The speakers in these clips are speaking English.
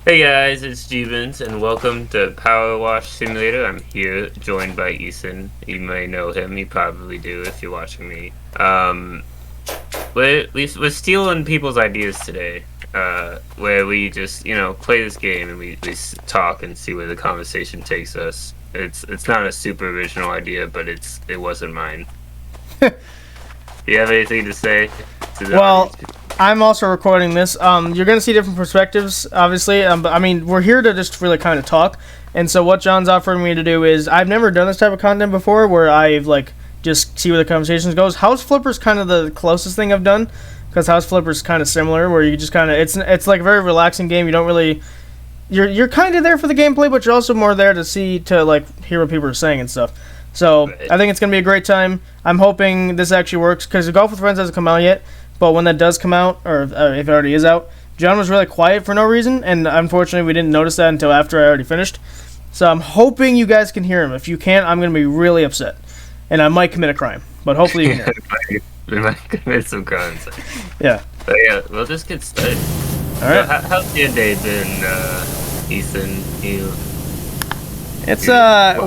Hey guys, it's Jebins, and welcome to PowerWash Simulator. I'm here, joined by Ethan. You may know him, you probably do if you're watching me. We're stealing people's ideas today, where we just, play this game and we talk and see where the conversation takes us. It's not a super original idea, but it wasn't mine. Do you have anything to say to the Well, audience? I'm also recording this. You're going to see different perspectives, obviously. But I mean, we're here to just really kind of talk. And so what John's offering me to do is, I've never done this type of content before, where I've, just see where the conversations goes. House Flipper's kind of the closest thing I've done, because House Flipper's kind of similar, where you just kind of, it's like a very relaxing game. You don't really, you're kind of there for the gameplay, but you're also more there to hear what people are saying and stuff. So, Right. I think it's going to be a great time. I'm hoping this actually works, because Golf with Friends hasn't come out yet. But when that does come out, or if it already is out, John was really quiet for no reason, and unfortunately we didn't notice that until after I already finished. So I'm hoping you guys can hear him. If you can't, I'm going to be really upset. And I might commit a crime, but hopefully you can hear him. We might commit some crimes. Yeah. But yeah, we'll just get started. Alright. So, how's your day been, Ethan?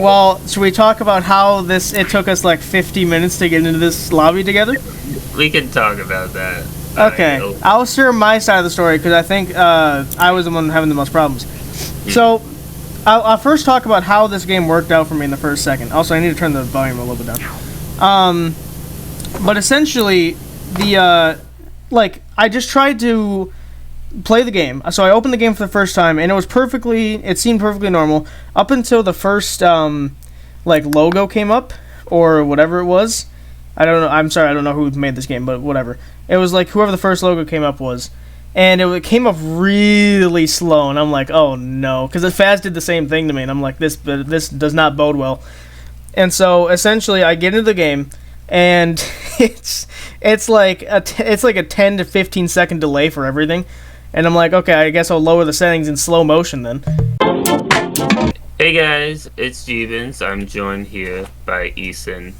Well, should we talk about how it took us like 50 minutes to get into this lobby together? We can talk about that. Okay, I'll share my side of the story, because I think I was the one having the most problems. So, I'll first talk about how this game worked out for me in the first second. Also, I need to turn the volume a little bit down. But essentially, I just tried to play the game. So I opened the game for the first time, and it seemed perfectly normal, up until the first, logo came up, or whatever it was. I don't know. I'm sorry, I don't know who made this game, but whatever. It was like whoever the first logo came up was, and it came up really slow, and I'm like, oh no, because Faz did the same thing to me, and I'm like, this does not bode well. And so essentially, I get into the game, and it's like a 10 to 15 second delay for everything, and I'm like, okay, I guess I'll lower the settings in slow motion then. Hey guys, it's Jebins. I'm joined here by Ethan,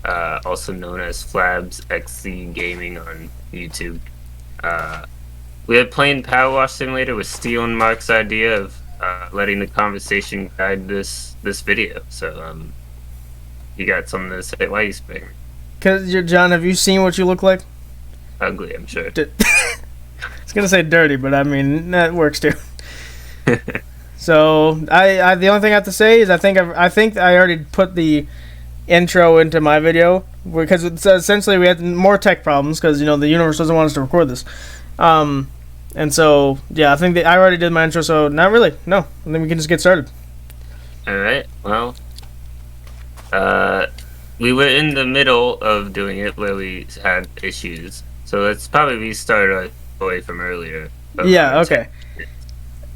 also known as Flabs XC Gaming on YouTube. We're playing PowerWash Simulator with stealing Mark's idea of letting the conversation guide this video. So, you got something to say? Why are you spraying me? Because, John, have you seen what you look like? Ugly, I'm sure. I was going to say dirty, but I mean, that works too. So, I the only thing I have to say is I think I already put the intro into my video, because it's essentially we had more tech problems, because, the universe doesn't want us to record this. And so, yeah, I think I already did my intro, so not really. No, I think we can just get started. Alright, well, we were in the middle of doing it where we had issues, so let's probably restart away from earlier. Yeah, okay.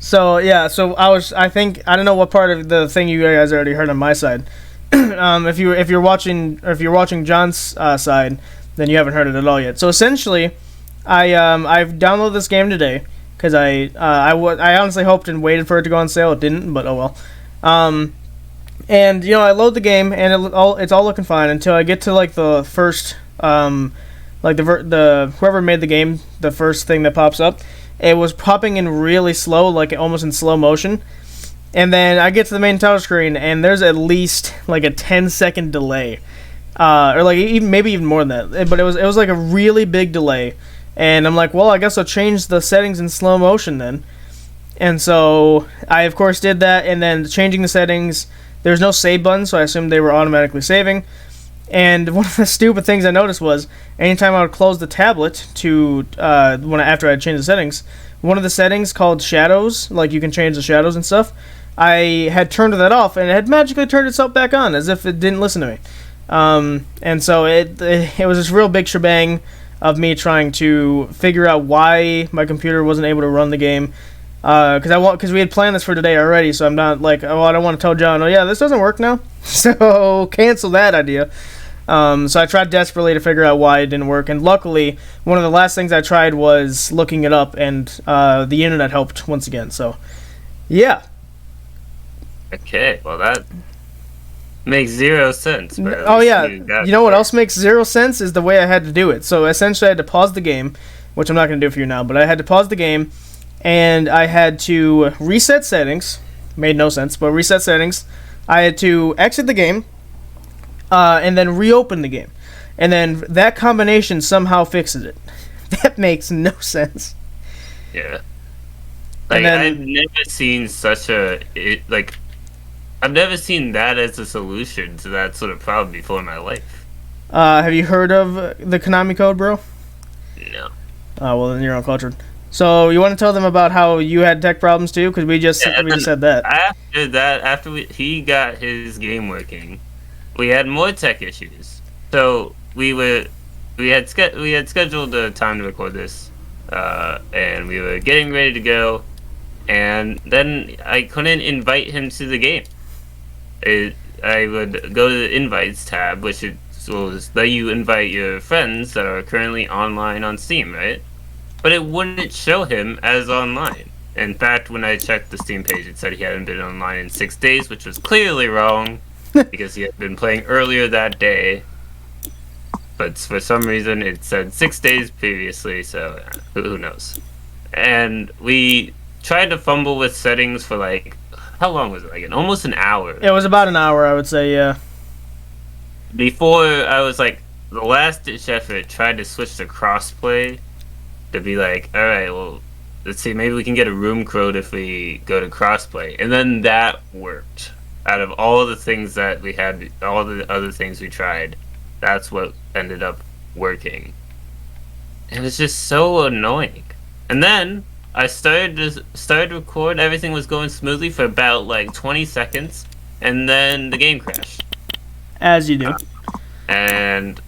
So, yeah, I don't know what part of the thing you guys already heard on my side. If you're watching John's side, then you haven't heard it at all yet. So essentially, I've downloaded this game today, because I honestly hoped and waited for it to go on sale. It didn't, but oh well. And I load the game, and it's all looking fine until I get to the first whoever made the game, the first thing that pops up. It was popping in really slow, almost in slow motion. And then I get to the main title screen, and there's at least a 10-second delay, or maybe even more than that. But it was a really big delay, and I'm like, well, I guess I'll change the settings in slow motion then. And so I of course did that, and then changing the settings, there's no save button, so I assumed they were automatically saving. And one of the stupid things I noticed was, anytime I would close the tablet after I changed the settings, one of the settings called shadows, you can change the shadows and stuff, I had turned that off, and it had magically turned itself back on, as if it didn't listen to me. And so it was this real big shebang of me trying to figure out why my computer wasn't able to run the game. Because we had planned this for today already, so I'm not I don't want to tell John, oh yeah, this doesn't work now, so cancel that idea. So I tried desperately to figure out why it didn't work, and luckily, one of the last things I tried was looking it up, and the internet helped once again, so yeah. Okay, well that makes zero sense. But oh yeah, you know what else makes zero sense is the way I had to do it. So essentially I had to pause the game, which I'm not going to do for you now, but I had to pause the game, and I had to reset settings. Made no sense, but reset settings. I had to exit the game, and then reopen the game, and then that combination somehow fixes it. That makes no sense. Yeah. Like, I've never seen I've never seen that as a solution to that sort of problem before in my life. Have you heard of the Konami code, bro? No. Oh, well, then you're uncultured. So you want to tell them about how you had tech problems too? Because we just said that. After he got his game working, we had more tech issues. So we had scheduled a time to record this, and we were getting ready to go, and then I couldn't invite him to the game. I would go to the invites tab, which will let you invite your friends that are currently online on Steam, right? But it wouldn't show him as online. In fact, when I checked the Steam page, it said he hadn't been online in 6 days, which was clearly wrong, because he had been playing earlier that day. But for some reason, it said 6 days previously, so who knows? And we tried to fumble with settings for how long was it? Almost an hour. It was about an hour, I would say, yeah. Before I was the last ditch effort tried to switch to crossplay to be alright, well, let's see, maybe we can get a room code if we go to crossplay. And then that worked. Out of all the things that we had, all the other things we tried, that's what ended up working. It was just so annoying. And then I started to record, everything was going smoothly for about 20 seconds, and then the game crashed. As you do. And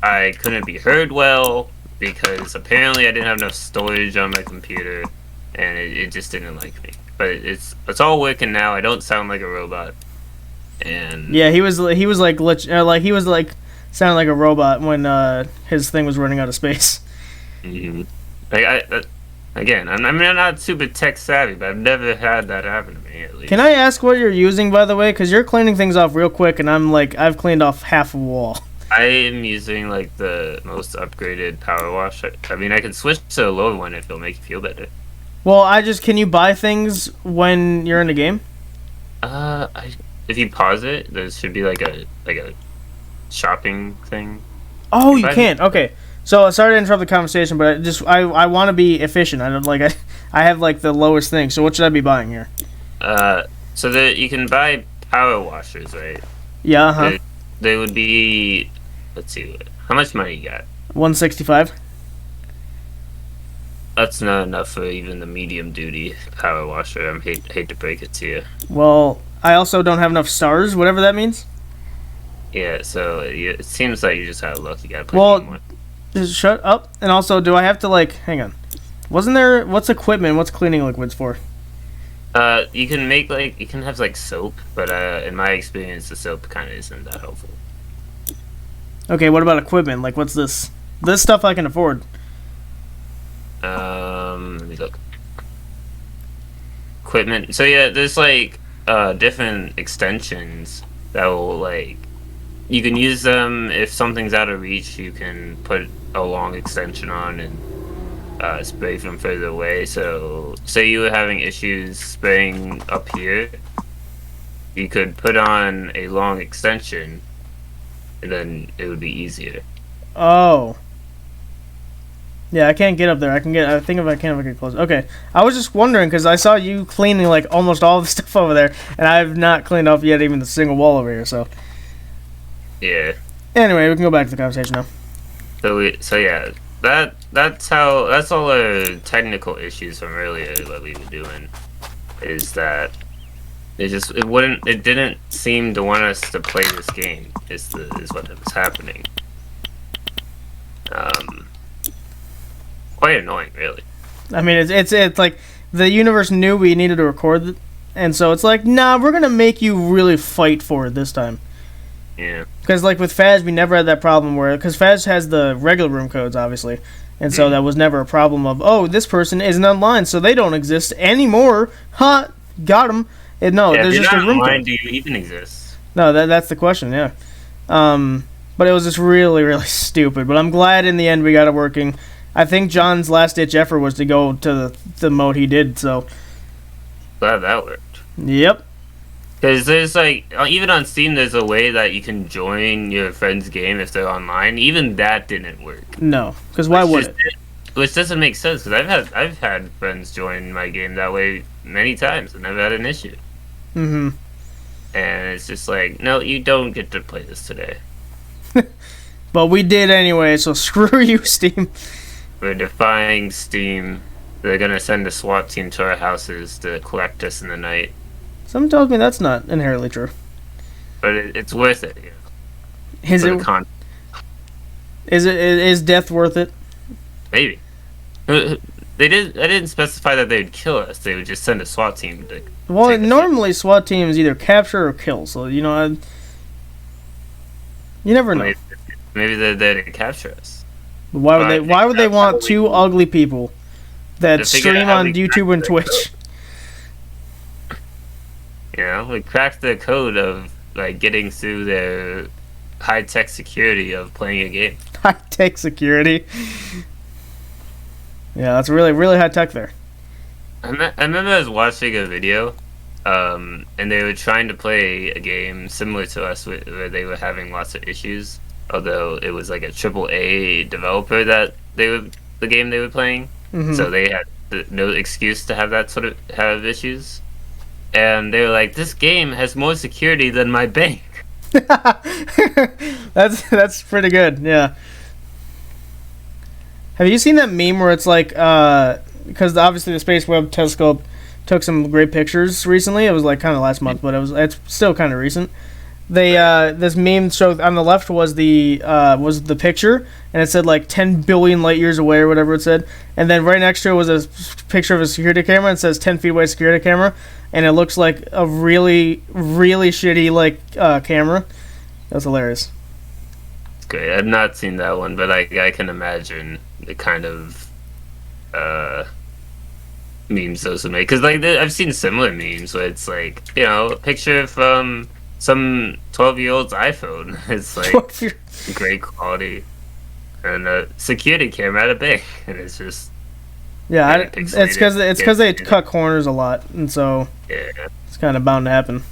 I couldn't be heard well, because apparently I didn't have enough storage on my computer, and it just didn't like me. But it's all working now. I don't sound like a robot. And yeah, he was sounding like a robot when his thing was running out of space. Mm-hmm. I'm not super tech savvy, but I've never had that happen to me, at least. Can I ask what you're using, by the way? Because you're cleaning things off real quick, and I've cleaned off half a wall. I am using the most upgraded PowerWash. I can switch to a lower one if it'll make you feel better. Well, can you buy things when you're in the game? If you pause it, there should be a shopping thing. Oh, you can't. Okay. So sorry to interrupt the conversation, but I want to be efficient. I don't I have the lowest thing. So what should I be buying here? So that you can buy power washers, right? Yeah. Uh-huh. They would be. Let's see. How much money you got? 165. That's not enough for even the medium duty power washer. I hate to break it to you. Well, I also don't have enough stars, whatever that means. Yeah. So it seems like you just had luck. You got to put more. Just shut up. And also, do I have to hang on? Wasn't there what's equipment? What's cleaning liquids for? You can make you can have soap, but in my experience, the soap kind of isn't that helpful. Okay, what about equipment? What's this? This stuff I can afford. Let me look. Equipment. So yeah, there's different extensions that will you can use them if something's out of reach. You can put a long extension on and spray from further away. So, say you were having issues spraying up here, you could put on a long extension, and then it would be easier. Oh. Yeah, I can't get up there. I think if I get close. Okay. I was just wondering, because I saw you cleaning almost all the stuff over there, and I have not cleaned off yet even the single wall over here, so. Yeah. Anyway, we can go back to the conversation now. So yeah, that's all our technical issues from earlier that we were doing, is that it didn't seem to want us to play this game is what was happening. Quite annoying, really. I mean, it's the universe knew we needed to record, and so it's nah, we're gonna make you really fight for it this time. Yeah. Because with Faz, we never had that problem because Faz has the regular room codes, obviously, and so that was never a problem of this person isn't online, so they don't exist anymore. Ha, got them. No, yeah, there's just a room online, code. do you even exist? No, that's the question. Yeah. But it was just really, really stupid. But I'm glad in the end we got it working. I think John's last ditch effort was to go to the mode he did. So, Glad that worked. yep. Because there's like, even on Steam, there's a way that you can join your friend's game if they're online. Even that didn't work. No, because why would it? Which doesn't make sense. Because I've had friends join my game that way many times and never had an issue. Mm-hmm. And it's just like, no, you don't get to play this today. But we did anyway, so screw you, Steam. We're defying Steam. They're gonna send a SWAT team to our houses to collect us in the night. Someone tells me that's not inherently true. But it's worth it. You know, Is for it? the con- Is death worth it? Maybe. I didn't specify that they'd kill us. They would just send a SWAT team to. Well, take us normally SWAT teams either capture or kill. So you never know. Maybe they're there to capture us. Why would they? Why would they want that's two ugly people that To figure stream out how on we YouTube and cracked Twitch? You know, we cracked the code of like getting through their high-tech security of playing a game. High tech security. Yeah, that's really really high tech there. I remember I was watching a video, and they were trying to play a game similar to us where they were having lots of issues. Although it was like a AAA developer that the game they were playing, Mhm. so they had no excuse to have that sort of have issues. And they were like, "This game has more security than my bank." That's pretty good. Yeah. Have you seen that meme where it's like, because obviously the Space Webb Telescope took some great pictures recently. It was like kind of last month, but it's still kind of recent. They this meme showed on the left was the picture, and it said like 10 billion light years away or whatever it said, and then right next to it was a picture of a security camera. And it says 10 feet away security camera, and it looks like a really really shitty like camera. That's hilarious. It's great. I've not seen that one, but I can imagine the kind of memes those would make. Because like I've seen similar memes where it's like, you know, a picture from some 12-year-old's iPhone. It's like great quality, and a security camera at a bank, and it's just Yeah, it's because they cut corners a lot, and so yeah. it's kind of bound to happen.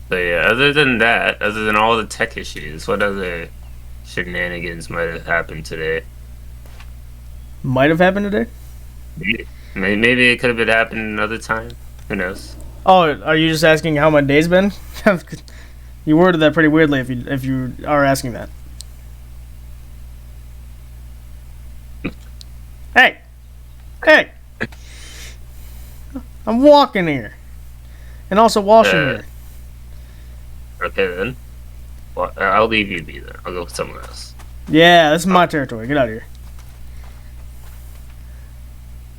But yeah, other than all the tech issues, what other shenanigans might have happened today? Might have happened today. Maybe it could have been happening another time. Who knows? Oh, are you just asking how my day's been? You worded that pretty weirdly if you are asking that. Hey! I'm walking here. And also washing here. Okay then. Well, I'll leave you be then. I'll go with someone else. Yeah, this is my territory. Get out of here.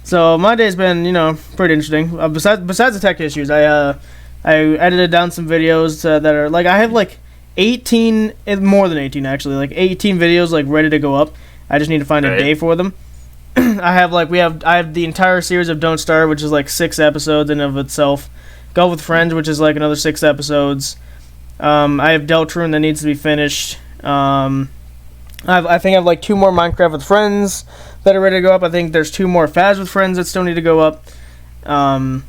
So my day's been, pretty interesting. Besides the tech issues, I edited down some videos that are like I have like 18, more than 18 actually, like 18 videos like ready to go up. I just need to find a day for them. I have the entire series of Don't Starve, which is like 6 episodes in of itself. Golf with Friends, which is like another 6 episodes. I have Deltarune that needs to be finished. I think I have like 2 more Minecraft with Friends that are ready to go up. I think there's 2 more Faz with Friends that still need to go up. And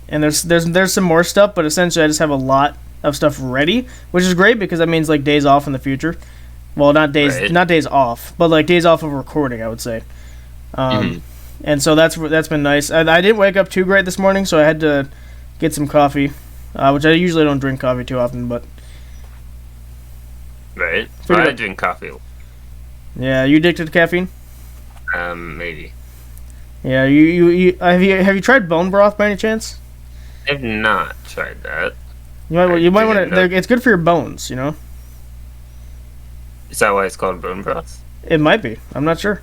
there's some more stuff, but essentially I just have a lot of stuff ready, which is great because that means like days off in the future. Well, not days off, but like days off of recording, I would say. And so that's been nice. I didn't wake up too great this morning, so I had to get some coffee, which I usually don't drink coffee too often, but right. I drink coffee. Yeah, you addicted to caffeine? Maybe. Yeah, you have you tried bone broth by any chance? I've not tried that. You might want to. It's good for your bones, Is that why it's called bone broth? It might be. I'm not sure.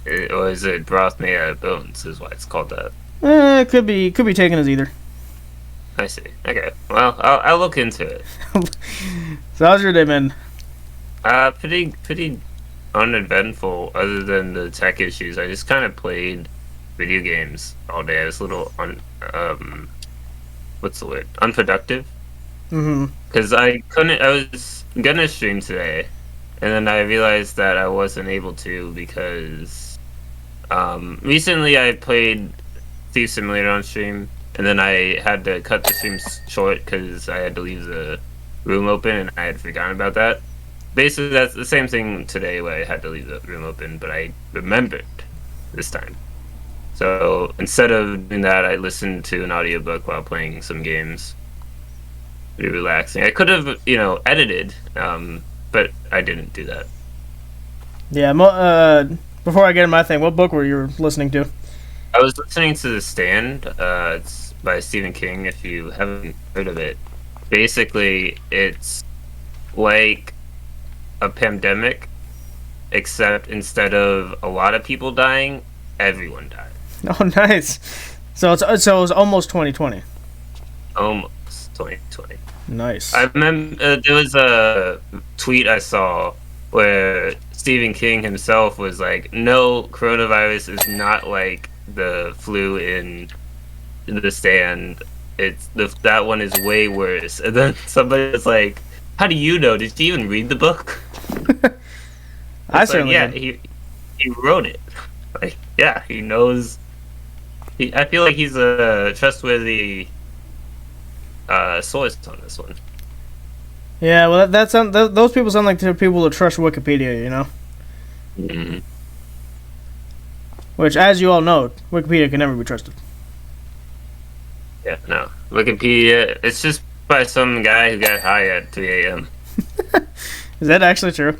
Or is it broth made out of bones? Is why it's called that? It could be taken as either. I see. Okay. Well, I'll look into it. So how's your day been? Pretty uneventful. Other than the tech issues, I just kind of played video games all day. I was a little what's the word? Unproductive. Mm-hmm. because I couldn't. I was gonna stream today, and then I realized that I wasn't able to because recently I played Thief Simulator on stream, and then I had to cut the stream short because I had to leave the room open, and I had forgotten about that. Basically, that's the same thing today where I had to leave the room open, but I remembered this time. So instead of doing that, I listened to an audiobook while playing some games. Pretty relaxing. I could have, edited, but I didn't do that. Yeah. Before I get in my thing, what book were you listening to? I was listening to The Stand. It's by Stephen King. If you haven't heard of it, basically it's like a pandemic, except instead of a lot of people dying, everyone died. Oh, nice. So it was almost 2020. Almost 2020. Nice. I remember there was a tweet I saw where Stephen King himself was like, "No, coronavirus is not like the flu in The Stand. That one is way worse." And then somebody was like, "How do you know? Did you even read the book?" I certainly yeah, did. he wrote it. Like, yeah, he knows. I feel like he's a trustworthy source on this one. Yeah, well, those people sound like the people that trust Wikipedia, you know? Mm-hmm. Which, as you all know, Wikipedia can never be trusted. Yeah, no. Wikipedia, it's just by some guy who got high at 3 a.m. Is that actually true?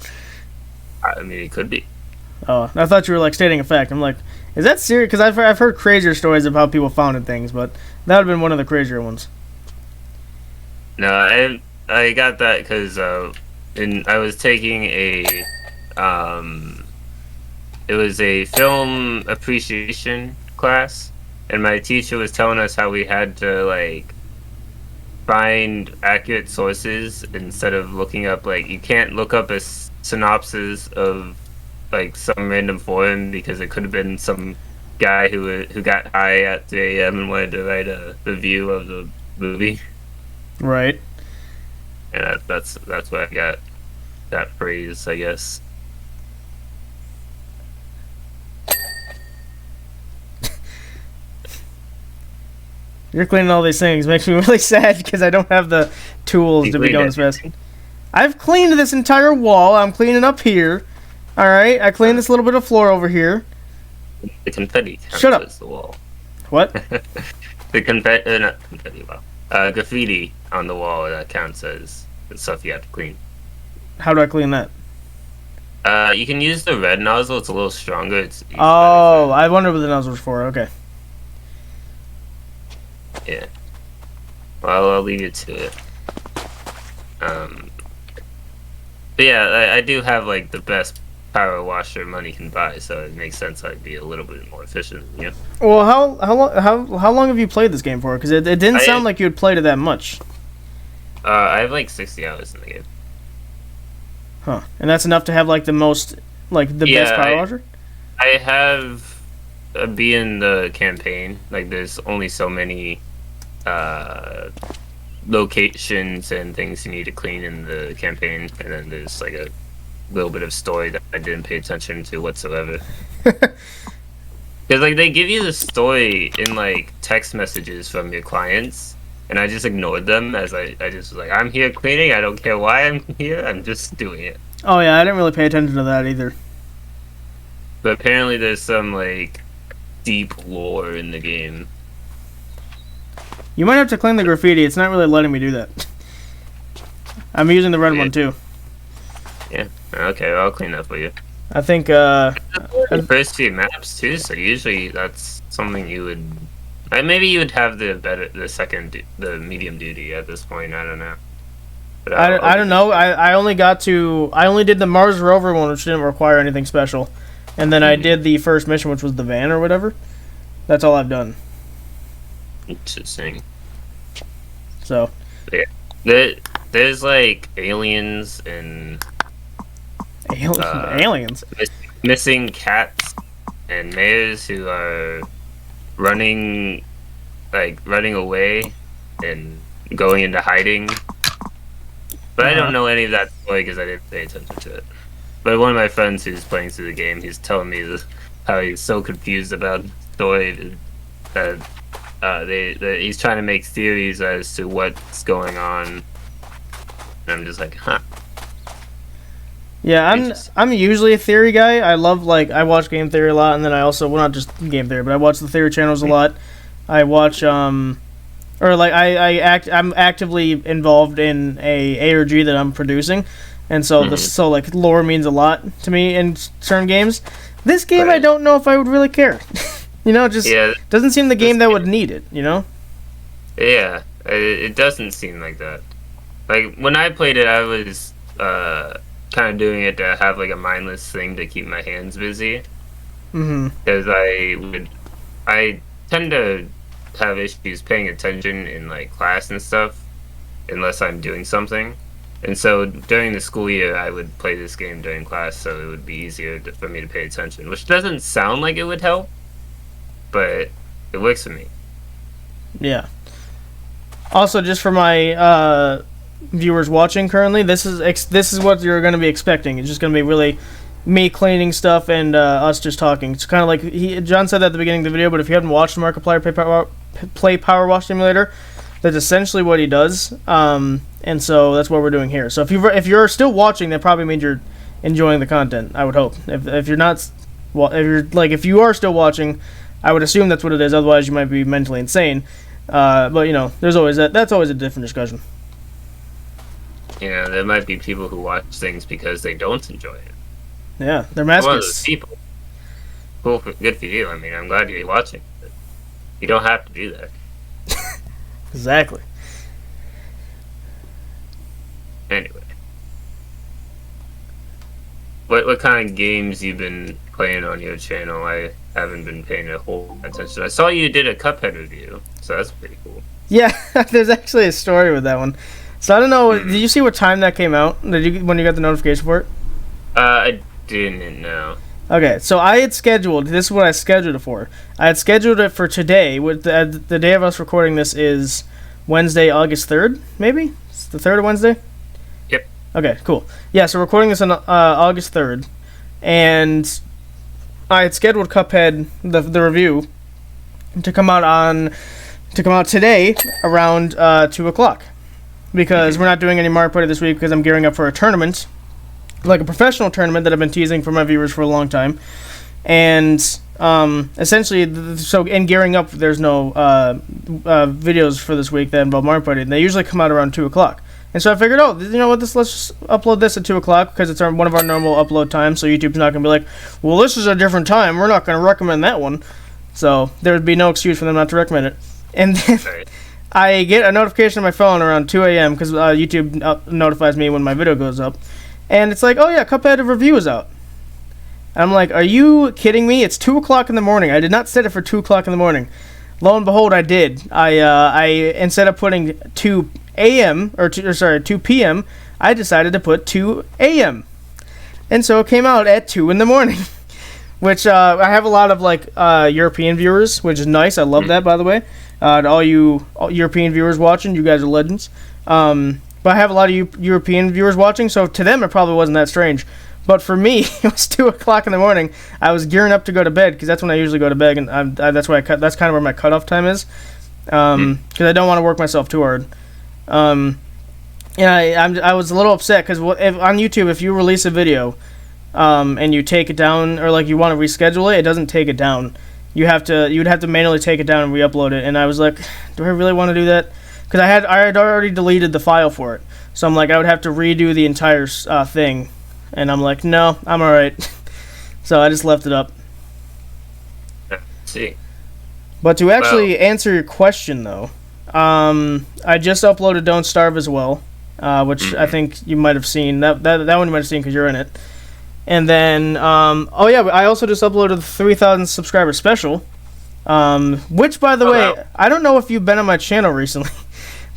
I mean, it could be. Oh, I thought you were, like, stating a fact. I'm like, is that serious? Because I've heard crazier stories of how people founded things, but that would have been one of the crazier ones. No, I got that because I was taking it was a film appreciation class, and my teacher was telling us how we had to like find accurate sources instead of looking up like you can't look up a synopsis of like some random forum because it could have been some guy who got high at 3 a.m. and wanted to write a review of the movie. Right. And that's why I got that phrase, I guess. You're cleaning all these things. Makes me really sad because I don't have the tools to be going as fast. I've cleaned this entire wall. I'm cleaning up here. All right. I cleaned this little bit of floor over here. The confetti counts Shut up. as the wall. What? The not confetti, graffiti on the wall that counts as the stuff you have to clean. How do I clean that? You can use the red nozzle. It's a little stronger. It's Oh, I wonder what the nozzle's for. Okay. Yeah. Well, I'll leave you to it. But yeah, I do have like the best power washer money can buy, so it makes sense I'd be a little bit more efficient. Yeah. Well, how long have you played this game for? Because it didn't sound like you had played it that much. I have like 60 hours in the game. Huh. And that's enough to have like the most best power washer? I have be in the campaign. Like there's only so many locations and things you need to clean in the campaign, and then there's like a little bit of story that I didn't pay attention to whatsoever. Because like they give you the story in like text messages from your clients, and I just ignored them as I just was like, I'm here cleaning. I don't care why I'm here. I'm just doing it. Oh yeah, I didn't really pay attention to that either. But apparently there's some like deep lore in the game. You might have to clean the graffiti. It's not really letting me do that. I'm using the red one too. Yeah. Okay, well, I'll clean that for you. I think The first few maps too, so usually that's something you would. Maybe you would have the medium duty at this point. I don't know. But I don't know. I only did the Mars rover one, which didn't require anything special, and then I did the first mission, which was the van or whatever. That's all I've done. Interesting. So. Yeah. There's like aliens and. Aliens. Missing cats and mayors who are running away and going into hiding But I don't know any of that story because I didn't pay attention to it. But one of my friends who's playing through the game, he's telling me this, how he's so confused about the story that he's trying to make theories as to what's going on. And I'm just like, huh. Yeah, I'm usually a theory guy. I love, like, I watch game theory a lot, and then I also, well, not just game theory, but I watch the theory channels a lot. I watch I'm actively involved in a ARG that I'm producing, and so like lore means a lot to me in certain games. This game, I don't know if I would really care. Just doesn't seem the game that would need it. Yeah, it doesn't seem like that. Like when I played it, I was kind of doing it to have like a mindless thing to keep my hands busy. Because I tend to have issues paying attention in like class and stuff unless I'm doing something. And so during the school year, I would play this game during class, so it would be easier for me to pay attention, which doesn't sound like it would help, but it works for me. Yeah. Also, just for my viewers watching currently, this is what you're going to be expecting. It's just going to be really me cleaning stuff and us just talking. It's kind of like John said that at the beginning of the video, but if you haven't watched Markiplier play PowerWash Simulator, that's essentially what he does. And so that's what we're doing here. So if you're still watching, that probably means you're enjoying the content. I would hope. If you're not, if you are still watching, I would assume that's what it is. Otherwise, you might be mentally insane. But there's always that's always a different discussion. There might be people who watch things because they don't enjoy it. Yeah, they're masochists. One of those people. Cool, good for you. I mean, I'm glad you're watching. But you don't have to do that. Exactly. Anyway, what kind of games you've been playing on your channel? I haven't been paying a whole attention. I saw you did a Cuphead review, so that's pretty cool. Yeah, there's actually a story with that one. So I don't know. Did you see what time that came out? When you got the notification for it? I didn't know. Okay, so I had scheduled. This is what I scheduled it for. I had scheduled it for today. With the day of us recording this is Wednesday, August 3rd. Maybe it's the 3rd of Wednesday. Yep. Okay, cool. Yeah, so we're recording this on August 3rd, and I had scheduled Cuphead the review to come out today around 2:00 because we're not doing any Mario Party this week because I'm gearing up for a tournament, like a professional tournament that I've been teasing for my viewers for a long time, and essentially, so in gearing up, there's no videos for this week that involve Mario Party, and they usually come out around 2:00. And so I figured, let's just upload this at 2:00 because it's one of our normal upload times. So YouTube's not gonna be like, well, this is a different time. We're not gonna recommend that one. So there would be no excuse for them not to recommend it. And then I get a notification on my phone around 2 a.m. because YouTube notifies me when my video goes up, and it's like, oh yeah, Cuphead review is out. And I'm like, are you kidding me? It's 2:00 in the morning. I did not set it for 2:00 in the morning. Lo and behold, I did. I instead of putting 2 p.m., I decided to put 2 a.m. And so it came out at 2 in the morning, which I have a lot of European viewers, which is nice. I love that, by the way. To all you European viewers watching, you guys are legends. But I have a lot of European viewers watching, so to them it probably wasn't that strange. But for me, it was 2:00 in the morning. I was gearing up to go to bed because that's when I usually go to bed, and that's why that's kind of where my cutoff time is. Because I don't want to work myself too hard. And I was a little upset because on YouTube, if you release a video, and you take it down or you want to reschedule it, it doesn't take it down. You'd have to manually take it down and re-upload it. And I was like, do I really want to do that? Because I had already deleted the file for it, so I'm like, I would have to redo the entire thing. And I'm like, no, I'm alright. So I just left it up. See. But to actually answer your question, though, I just uploaded Don't Starve as well, which I think you might have seen. That one you might have seen because you're in it. And then, I also just uploaded the 3,000 subscriber special, which, by the way, I don't know if you've been on my channel recently,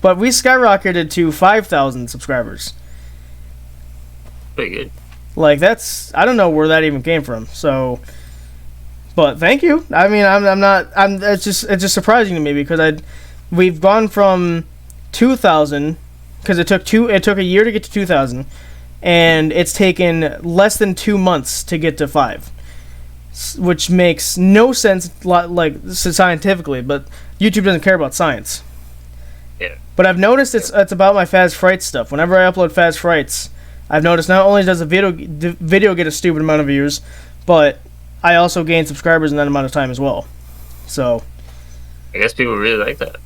but we skyrocketed to 5,000 subscribers. Pretty good. I don't know where that even came from. So, but thank you. I mean, it's just surprising to me because we've gone from 2,000 because it took a year to get to 2,000, and it's taken less than 2 months to get to 5, which makes no sense scientifically. But YouTube doesn't care about science. Yeah. But I've noticed it's about my Faz Frights stuff. Whenever I upload Faz Frights, I've noticed not only does the video get a stupid amount of views, but I also gain subscribers in that amount of time as well. So I guess people really like that.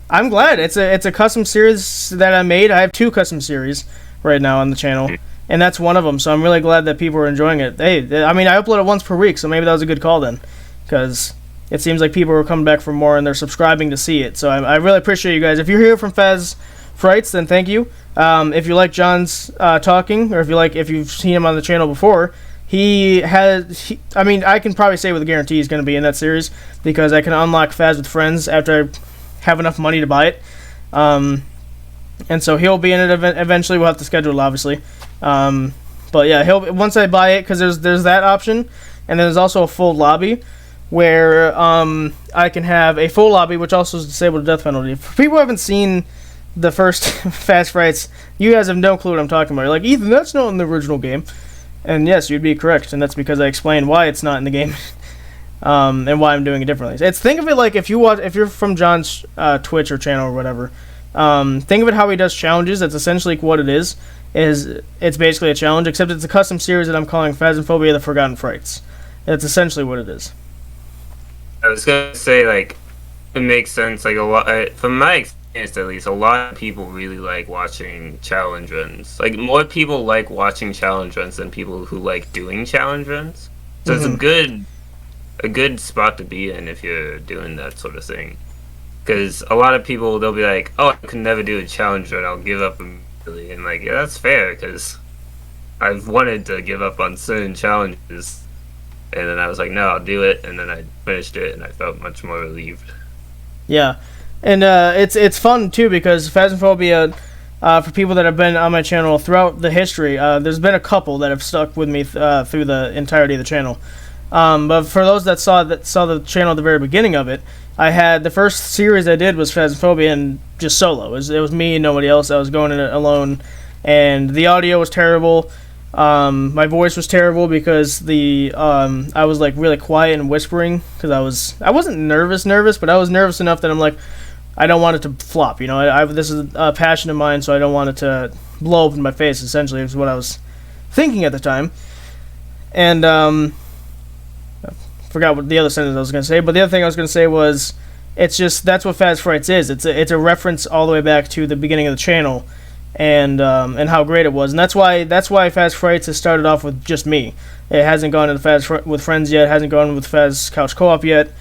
I'm glad. It's a custom series that I made. I have 2 custom series right now on the channel, and that's one of them. So I'm really glad that people are enjoying it. Hey, I mean, I upload it once per week, so maybe that was a good call then, because it seems like people are coming back for more and they're subscribing to see it. So I really appreciate you guys. If you're here from Faz Frights, then thank you. If you like John's talking, or if you've seen him on the channel before, I mean, I can probably say with a guarantee he's going to be in that series, because I can unlock Faz with friends after I have enough money to buy it. And so he'll be in it eventually. We'll have to schedule it, obviously. But yeah, once I buy it, because there's that option, and then there's also a full lobby where I can have a full lobby, which also is disabled to death penalty. For people who haven't seen the first Fast Frights, you guys have no clue what I'm talking about. You're like, Ethan, that's not in the original game. And yes, you'd be correct, and that's because I explained why it's not in the game, and why I'm doing it differently. Think of it like if you're from John's Twitch or channel or whatever. Think of it how he does challenges. That's essentially what it is. It's basically a challenge, except it's a custom series that I'm calling Phasmophobia: The Forgotten Frights. That's essentially what it is. I was gonna say, like, it makes sense. Like, a lot, from my experience at least, a lot of people really like watching challenge runs. Like, more people like watching challenge runs than people who like doing challenge runs. So it's a good spot to be in if you're doing that sort of thing. Because a lot of people, they'll be like, "Oh, I could never do a challenge run. I'll give up immediately." And like, yeah, that's fair, because I've wanted to give up on certain challenges, and then I was like, "No, I'll do it." And then I finished it, and I felt much more relieved. Yeah, and it's fun too, because Phasmophobia, for people that have been on my channel throughout the history, there's been a couple that have stuck with me through the entirety of the channel. But for those that saw the channel at the very beginning of it, I had the first series I did was Phasmophobia, and just solo. It was me and nobody else. I was going in it alone, and the audio was terrible. My voice was terrible because I was like really quiet and whispering, because I wasn't nervous, but I was nervous enough that I'm like, I don't want it to flop. You know, this is a passion of mine, so I don't want it to blow up in my face. Essentially, is what I was thinking at the time, and forgot what the other sentence I was going to say, but the other thing I was going to say was, that's what Faz Frights is. It's a reference all the way back to the beginning of the channel, and how great it was, and that's why Faz Frights has started off with just me. It hasn't gone into Faz with friends yet. It hasn't gone with Faz Couch Co-op yet.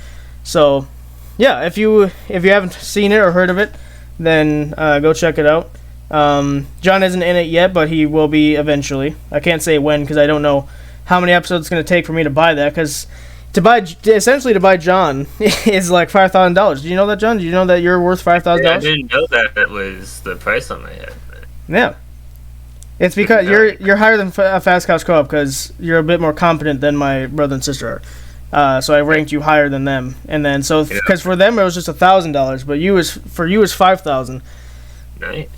So yeah, if you haven't seen it or heard of it, then go check it out. John isn't in it yet, but he will be eventually. I can't say when, because I don't know how many episodes it's going to take for me to buy that, because to buy John is like $5,000. Do you know that, John? Do you know that you're worth $5,000? Yeah, I didn't know that was the price on my head. Yeah, it's because you're higher than Fast Couch Co-op, because you're a bit more competent than my brother and sister are. So I ranked you higher than them, and then because for them it was just $1,000, but for you is $5,000. Nice.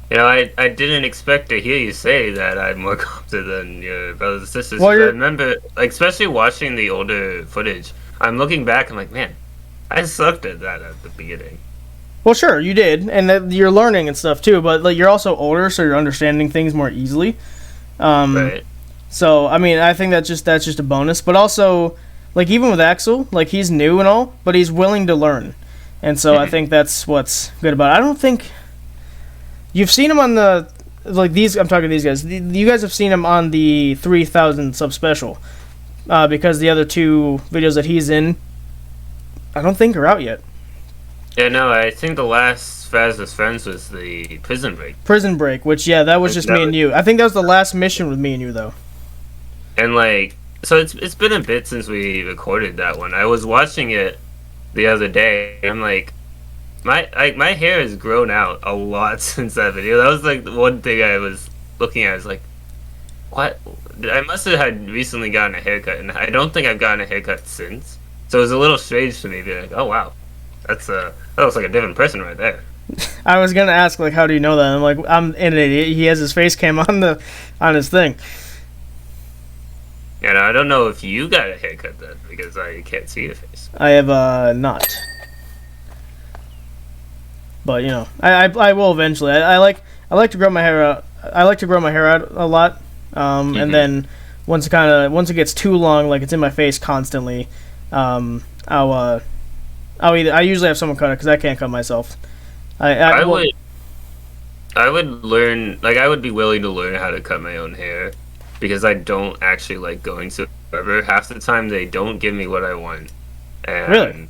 You know, I didn't expect to hear you say that I'm more competent than your brothers and sisters. Well, I remember, like, especially watching the older footage, I'm looking back, I'm like, man, I sucked at that at the beginning. Well, sure, you did, and you're learning and stuff too, but like, you're also older, so you're understanding things more easily. Right. So, I mean, I think that's just a bonus, but also, like, even with Axel, like, he's new and all, but he's willing to learn, and so I think that's what's good about it. I don't think you've seen him on the, like, these, I'm talking to these guys, you guys have seen him on the 3,000 sub special, because the other 2 videos that he's in, I don't think are out yet. Yeah, no, I think the last Faz with Friends was the Prison Break. Prison Break, which, yeah, that was just me and you. I think that was the last mission with me and you, though. And, like, so it's been a bit since we recorded that one. I was watching it the other day, and I'm like, my hair has grown out a lot since that video. That was, like, the one thing I was looking at. I was like, what? I must have had recently gotten a haircut, and I don't think I've gotten a haircut since. So it was a little strange to me to be like, oh, wow. That looks like a different person right there. I was gonna ask like, how do you know that? I'm like, I'm an idiot. He has his face cam on his thing. And I don't know if you got a haircut then, because I can't see your face. I have not, but I will eventually. I like to grow my hair out. I like to grow my hair out a lot, and then once it gets too long, like it's in my face constantly, I'll I usually have someone cut it because I can't cut myself. I would learn, like, I would be willing to learn how to cut my own hair because I don't actually like going to a barber. Half the time they don't give me what I want. And, Really?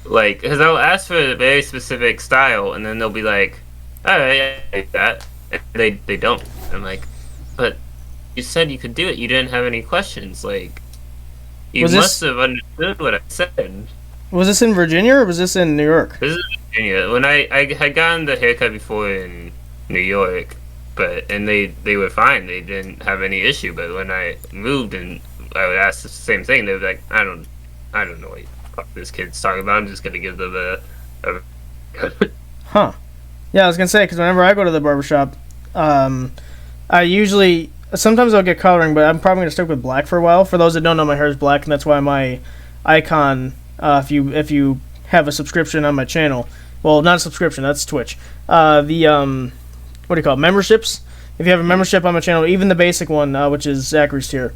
like, because I'll ask for a very specific style and then they'll be like, alright, I like that. And they don't. I'm like, but you said you could do it. You didn't have any questions. Like, you must have understood what I said. Was this in Virginia or was this in New York? This is Virginia. When I had gotten the haircut before in New York, and they were fine. They didn't have any issue. But when I moved and I would ask the same thing, they were like, I don't know what this kid's talking about. I'm just gonna give them a Huh. Yeah, I was gonna say because whenever I go to the barbershop, I usually sometimes I'll get coloring, but I'm probably gonna stick with black for a while. For those that don't know, my hair is black, and that's why my icon. If you have a subscription on my channel, well, not a subscription, that's Twitch. What do you call it? Memberships? If you have a membership on my channel, even the basic one, which is Zachary's tier,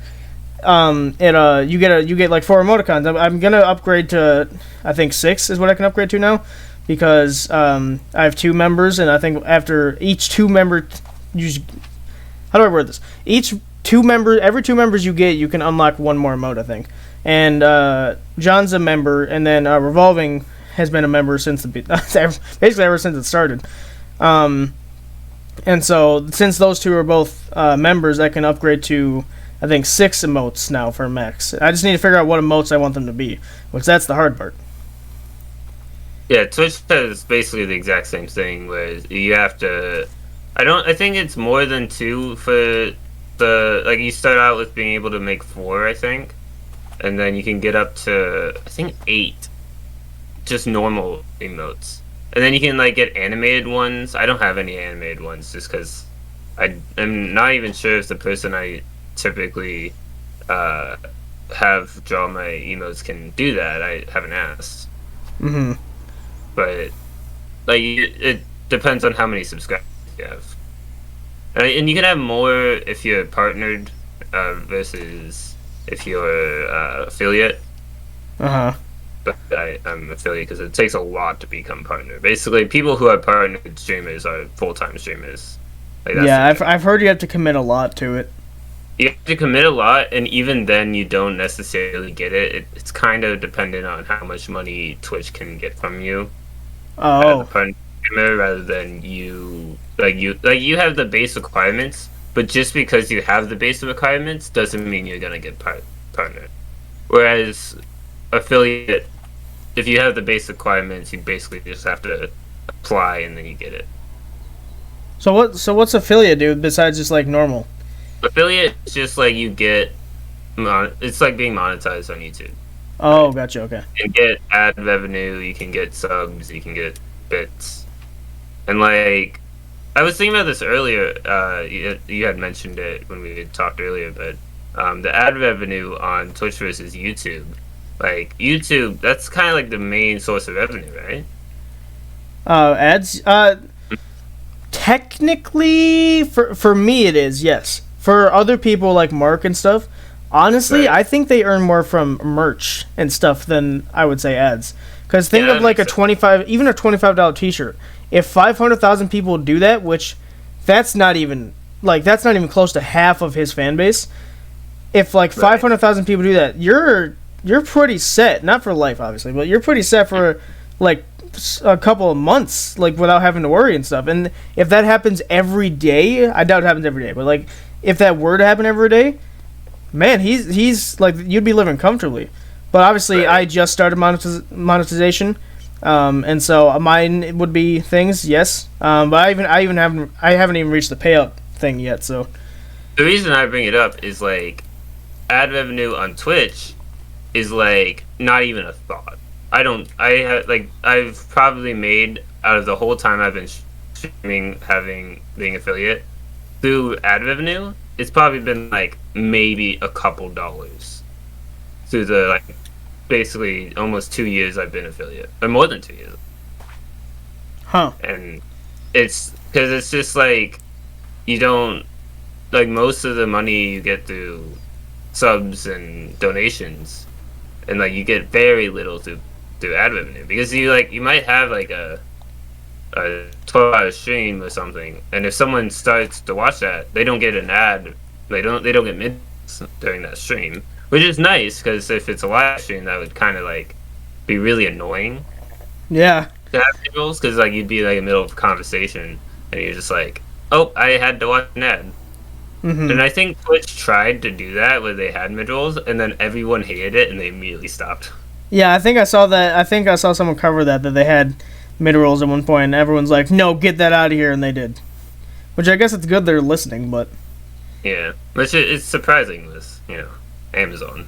you get like 4 emoticons. I'm gonna upgrade to, I think 6 is what I can upgrade to now, because I have 2 members, and I think after each 2 member, how do I word this? Every 2 members you get, you can unlock 1 more emote, I think. And John's a member, and then Revolving has been a member since basically ever since it started. And so since those 2 are both members, I can upgrade to I think 6 emotes now for max. I just need to figure out what emotes I want them to be, which that's the hard part. Yeah, Twitch has basically the exact same thing where you have to. I think it's more than 2 for the, like, you start out with being able to make 4, I think. And then you can get up to, I think, 8 just normal emotes. And then you can, like, get animated ones. I don't have any animated ones just because I'm not even sure if the person I typically have draw my emotes can do that. I haven't asked. Mm-hmm. But, like, it depends on how many subscribers you have. And you can have more if you're partnered versus if you're affiliate. Uh-huh. But I'm affiliate because it takes a lot to become partner. Basically, people who are partnered streamers are full-time streamers. Like, yeah, I've heard you have to commit a lot to it. You have to commit a lot, and even then you don't necessarily get it. It's kind of dependent on how much money Twitch can get from you. Oh. As a partner streamer, rather than you have the base requirements, but just because you have the base requirements doesn't mean you're gonna get partnered. Whereas affiliate, if you have the base requirements, you basically just have to apply and then you get it. So what's affiliate do besides just like normal? Affiliate is just like you get, it's like being monetized on YouTube. Oh, gotcha. Okay. You can get ad revenue, you can get subs, you can get bits, and like I was thinking about this earlier. You had mentioned it when we had talked earlier, but the ad revenue on Twitch versus YouTube, like YouTube, that's kind of like the main source of revenue, right? Ads. Technically, for me, it is, yes. For other people like Mark and stuff, honestly, right. I think they earn more from merch and stuff than I would say ads. Because think of like a $25 T-shirt. If 500,000 people do that, which that's not even close to half of his fan base. If like 500,000 people do that, you're pretty set. Not for life, obviously, but you're pretty set for like a couple of months, like without having to worry and stuff. And if that happens every day, I doubt it happens every day, but like if that were to happen every day, man, he's like, you'd be living comfortably. But obviously, I just started monetization, and so mine would be things, yes. But I haven't even reached the payout thing yet. So the reason I bring it up is like ad revenue on Twitch is like not even a thought. I've probably made out of the whole time I've been streaming, being affiliate through ad revenue, it's probably been like maybe a couple dollars through the like basically almost 2 years I've been affiliate, or more than 2 years. Huh. And it's because it's just like you don't like most of the money you get through subs and donations, and like you get very little through ad revenue because you might have like a 12-hour stream or something, and if someone starts to watch that, they don't get an ad, they don't get mid during that stream, which is nice because if it's a live stream, that would kind of like be really annoying. Yeah. To have mid-rolls because like you'd be like in the middle of a conversation and you're just like, oh, I had to watch an ad. Mm-hmm. And I think Twitch tried to do that where they had mid-rolls, and then everyone hated it and they immediately stopped. Yeah, I think I saw that. I think I saw someone cover that they had mid-rolls at one point, and everyone's like, no, get that out of here, and they did. Which I guess it's good they're listening, but... Yeah, which it's surprising with, Amazon.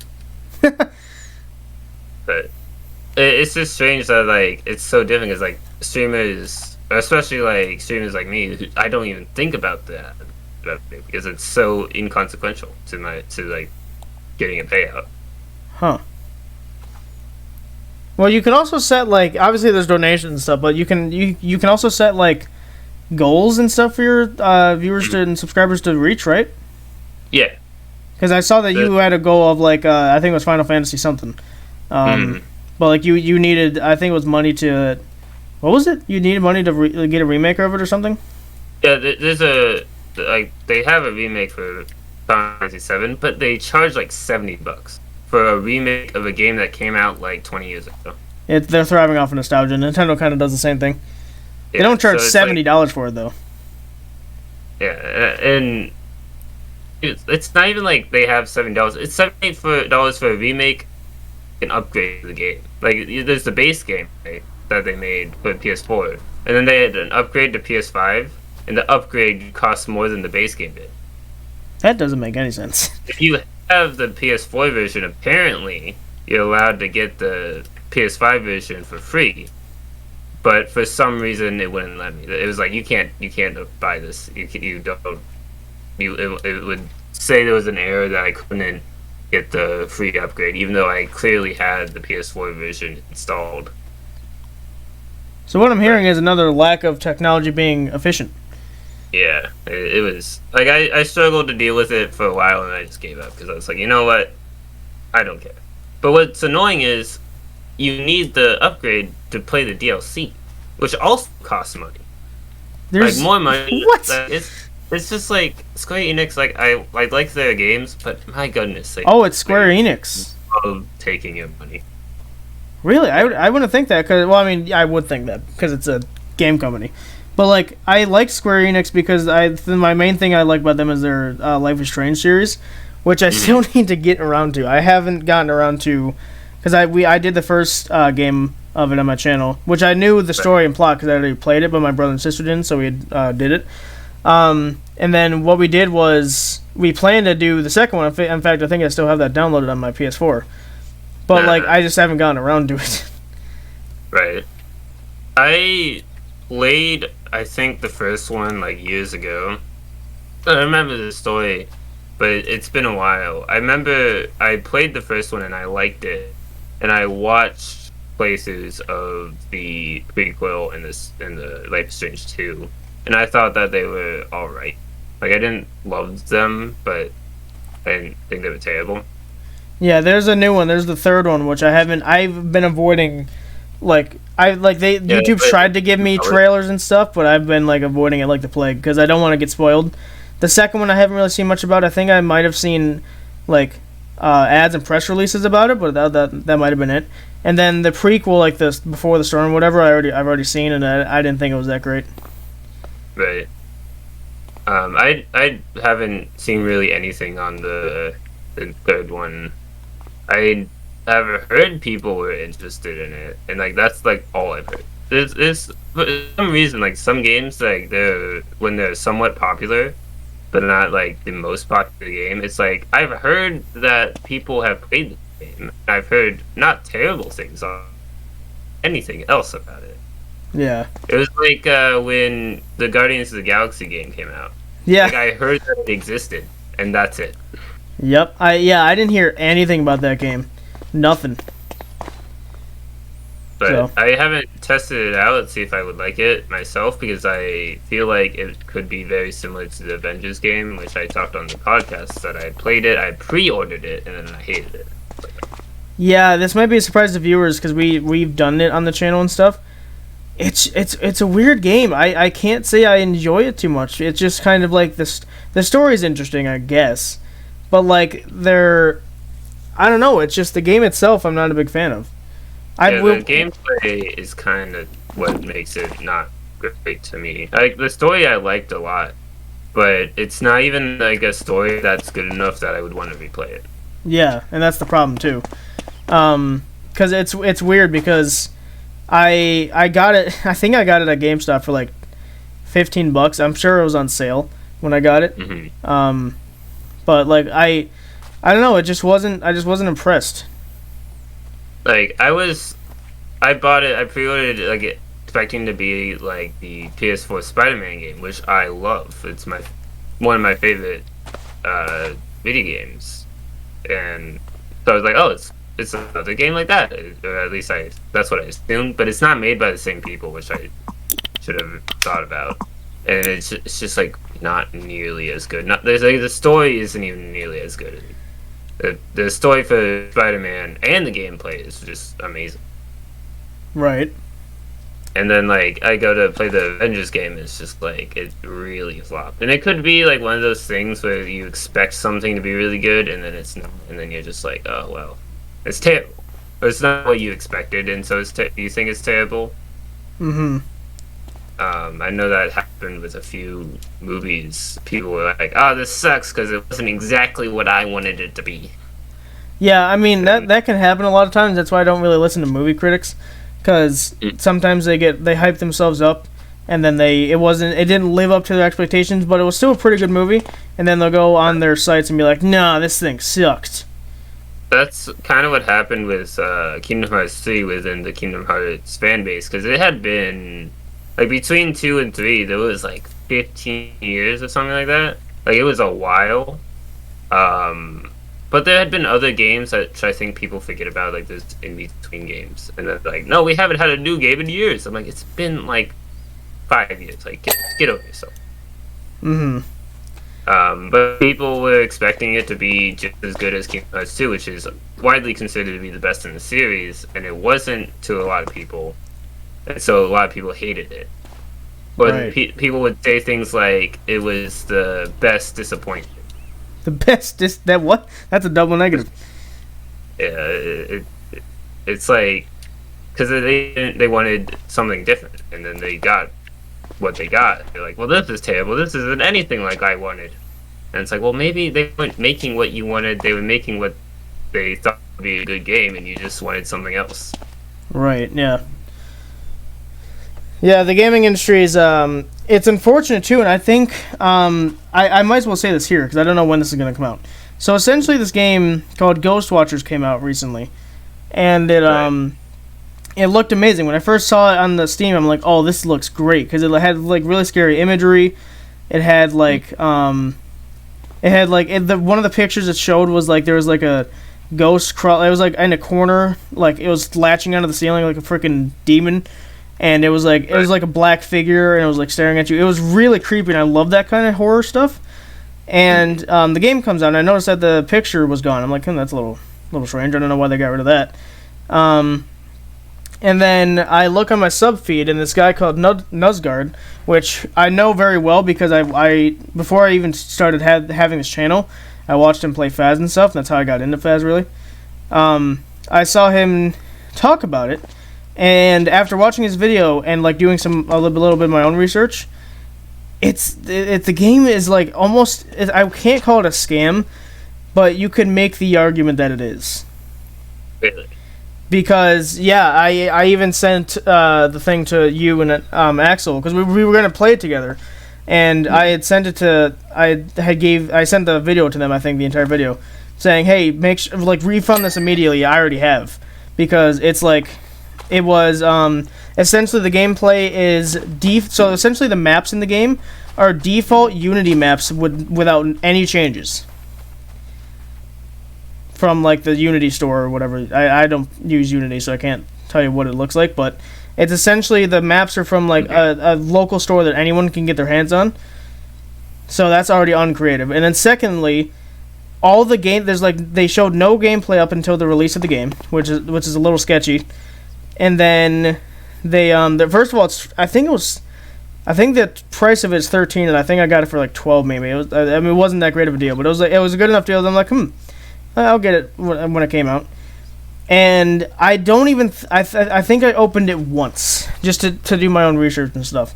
But it's just strange that, like, it's so different because, like, streamers, especially, like, streamers like me, I don't even think about that because it's so inconsequential to like, getting a payout. Huh. Well, you can also set, like, obviously there's donations and stuff, but you can also set, like, goals and stuff for your viewers and subscribers to reach, right? Yeah. Because I saw that you had a goal of, like, I think it was Final Fantasy something. But, like, you needed, I think it was money to, what was it? You needed money to get a remake of it or something? Yeah, there's they have a remake for Final Fantasy 7, but they charge, like, $70 for a remake of a game that came out, like, 20 years ago. They're thriving off of nostalgia. Nintendo kind of does the same thing. Yeah, they don't charge so $70 for it, though. Yeah, and it's not even like they have $70. It's $70 for a remake and upgrade to the game. Like, there's the base game, right, that they made for PS4, and then they had an upgrade to PS5, and the upgrade costs more than the base game did. That doesn't make any sense. If you have the PS4 version, apparently you're allowed to get the PS5 version for free, but for some reason it wouldn't let me. It was like you can't buy this. You don't. It would say there was an error that I couldn't get the free upgrade, even though I clearly had the PS4 version installed. So what I'm hearing is another lack of technology being efficient. Yeah, it was like I struggled to deal with it for a while, and I just gave up because I was like, you know what, I don't care. But what's annoying is you need the upgrade to play the DLC, which also costs money. There's like more money. What? It's just like Square Enix. Like I like their games, but my goodness, like, oh, it's Square Enix. Love taking your money. Really, I wouldn't think that because I mean I would think that because it's a game company. But, like, I like Square Enix because my main thing I like about them is their Life is Strange series, which I still need to get around to. I haven't gotten around to, because I did the first game of it on my channel, which I knew the story and plot because I already played it, but my brother and sister didn't, so we did it. And then what we did was we planned to do the second one. In fact, I think I still have that downloaded on my PS4. But, like, I just haven't gotten around to it. Right. I played, I think, the first one like years ago. I remember the story, but it's been a while. I remember I played the first one and I liked it, and I watched playthroughs of the prequel and the Life is Strange 2, and I thought that they were all right. Like, I didn't love them, but I didn't think they were terrible. Yeah, there's a new one. There's the third one, which I've been avoiding. YouTube tried to give me trailers and stuff, but I've been like avoiding it like the plague because I don't want to get spoiled. The second one I haven't really seen much about. I think I might have seen like ads and press releases about it, but that might have been it. And then the prequel, like this Before the Storm, whatever, I've already seen, and I didn't think it was that great. Right. I haven't seen really anything on the third one. I've heard people were interested in it, and like that's like all I've heard. There's for some reason like some games like when they're somewhat popular, but not like the most popular game. It's like I've heard that people have played the game. I've heard not terrible things on anything else about it. Yeah. It was like when the Guardians of the Galaxy game came out. Yeah. Like I heard that it existed, and that's it. Yep. I didn't hear anything about that game. Nothing. But So I haven't tested it out to see if I would like it myself because I feel like it could be very similar to the Avengers game, which I talked on the podcast that I played it, I pre-ordered it, and then I hated it. yeah, this might be a surprise to viewers because we've done it on the channel and stuff. It's a weird game. I can't say I enjoy it too much. It's just kind of like this. The story's interesting, I guess, but like I don't know. It's just the game itself. I'm not a big fan of. Yeah, the gameplay is kind of what makes it not great to me. Like the story, I liked a lot, but it's not even like a story that's good enough that I would want to replay it. Yeah, and that's the problem too. Because it's weird because I got it. I think I got it at GameStop for like $15. I'm sure it was on sale when I got it. Mm-hmm. But like I don't know. It just wasn't. I just wasn't impressed. Like I bought it. I pre-ordered it, like expecting to be like the PS4 Spider-Man game, which I love. It's one of my favorite video games, and so I was like, oh, it's another game like that. Or at least that's what I assumed. But it's not made by the same people, which I should have thought about. And it's just like not nearly as good. Not there's like the story isn't even nearly as good. The story for Spider-Man and the gameplay is just amazing. Right. And then like I go to play the Avengers game, it's just like it really flopped. And it could be like one of those things where you expect something to be really good and then it's not, and then you're just like, oh well, it's terrible. Or it's not what you expected, and so you think it's terrible. Mm-hmm. I know that happened with a few movies. People were like, "Oh, this sucks" because it wasn't exactly what I wanted it to be. Yeah, I mean that can happen a lot of times. That's why I don't really listen to movie critics, because sometimes they hype themselves up, and then it didn't live up to their expectations, but it was still a pretty good movie, and then they'll go on their sites and be like, "Nah, this thing sucked." That's kind of what happened with Kingdom Hearts 3 within the Kingdom Hearts fan base, because it had been like between 2 and 3, there was like 15 years or something like that. Like it was a while. But there had been other games that I think people forget about, like those in between games, and they're like, "No, we haven't had a new game in years." I'm like, "It's been like 5 years. Like, get over yourself." Mm-hmm. But people were expecting it to be just as good as Kingdom Hearts 2, which is widely considered to be the best in the series, and it wasn't to a lot of people, and so a lot of people hated it. But Right. People would say things like it was the best disappointment. The best that what? That's a double negative. Yeah, it's like because they wanted something different, and then they got what they got. They're like, well, this is terrible. This isn't anything like I wanted. And it's like, well, maybe they weren't making what you wanted. They were making what they thought would be a good game, and you just wanted something else. Right. Yeah. Yeah, the gaming industry is it's unfortunate too, and I think I might as well say this here because I don't know when this is going to come out. So essentially, this game called Ghost Watchers came out recently, and it looked amazing. When I first saw it on the Steam, I'm like, oh, this looks great because it had like really scary imagery. It had like one of the pictures it showed was like there was like a ghost crawl. It was like in a corner, like it was latching onto the ceiling like a freaking demon. And it was like a black figure, and it was like staring at you. It was really creepy, and I love that kind of horror stuff. And the game comes out, and I noticed that the picture was gone. I'm like, that's a little strange. I don't know why they got rid of that. And then I look on my sub feed, and this guy called Nuzgard, which I know very well because I before I even started having this channel, I watched him play Faz and stuff. And that's how I got into Faz, really. I saw him talk about it. And after watching his video and like doing a little bit of my own research, the game is like almost I can't call it a scam, but you could make the argument that it is. Really? Because I even sent the thing to you and Axel because we were gonna play it together, and I had sent it to I sent the video to them, I think the entire video, saying, hey, make sure, like refund this immediately. I already have, because it's like It was essentially the gameplay is so essentially the maps in the game are default Unity maps without any changes from like the Unity store or whatever. I don't use Unity, so I can't tell you what it looks like, but it's essentially the maps are from like a local store that anyone can get their hands on. So that's already uncreative. And then secondly, all the game they showed no gameplay up until the release of the game, which is a little sketchy. And then they first of all, I think the price of it is 13, and I think I got it for like 12 maybe. It wasn't that great of a deal, but it was a good enough deal that I'm like, I'll get it when it came out. And I don't even I think I opened it once just to do my own research and stuff,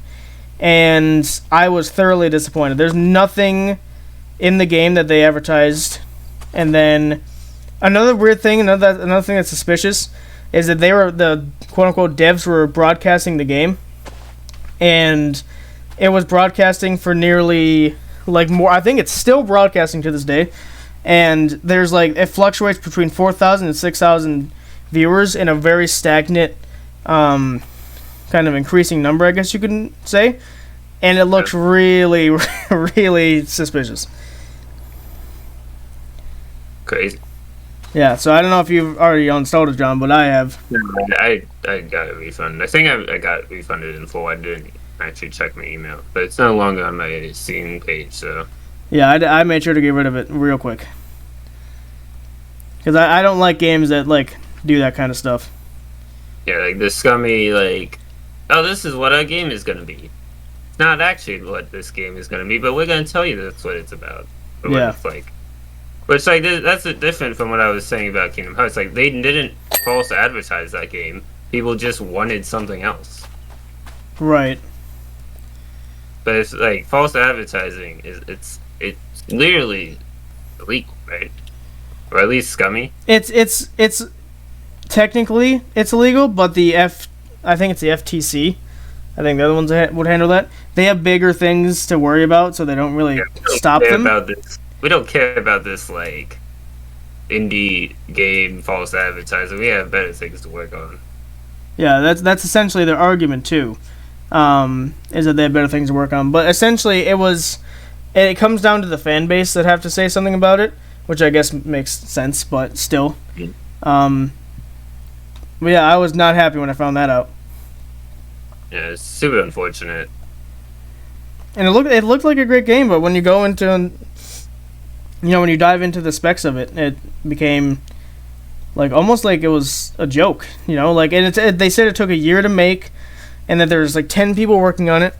and I was thoroughly disappointed. There's nothing in the game that they advertised. And then another weird thing, another thing that's suspicious, is that the quote unquote devs were broadcasting the game, and it was broadcasting for nearly like more. I think it's still broadcasting to this day. And there's like it fluctuates between 4,000 and 6,000 viewers in a very stagnant, kind of increasing number, I guess you could say. And it looks really, really suspicious. Crazy. Yeah, so I don't know if you've already installed it, John, but I have. I got a refund. I think I got refunded in full. I didn't actually check my email, but it's no longer on my Steam page, so. Yeah, I made sure to get rid of it real quick. Because I don't like games that, like, do that kind of stuff. Yeah, like the scummy, like, oh, this is what our game is going to be. It's not actually what this game is going to be, but we're going to tell you that's what it's about. Or what it's like. Which, like, that's different from what I was saying about Kingdom Hearts. Like, they didn't false advertise that game. People just wanted something else. Right. But it's, like, false advertising it's literally illegal, right? Or at least scummy. It's technically it's illegal, but I think it's the FTC. I think the other ones that would handle that. They have bigger things to worry about, so they don't really stop them. We don't care about this like indie game false advertising. We have better things to work on. Yeah, that's essentially their argument too. Is that they have better things to work on. But essentially it comes down to the fan base that have to say something about it, which I guess makes sense, but still. But yeah, I was not happy when I found that out. Yeah, it's super unfortunate. And it looked like a great game, but when you go into, when you dive into the specs of it, it became like almost like it was a joke, like, and they said it took a year to make, and that there's like 10 people working on it,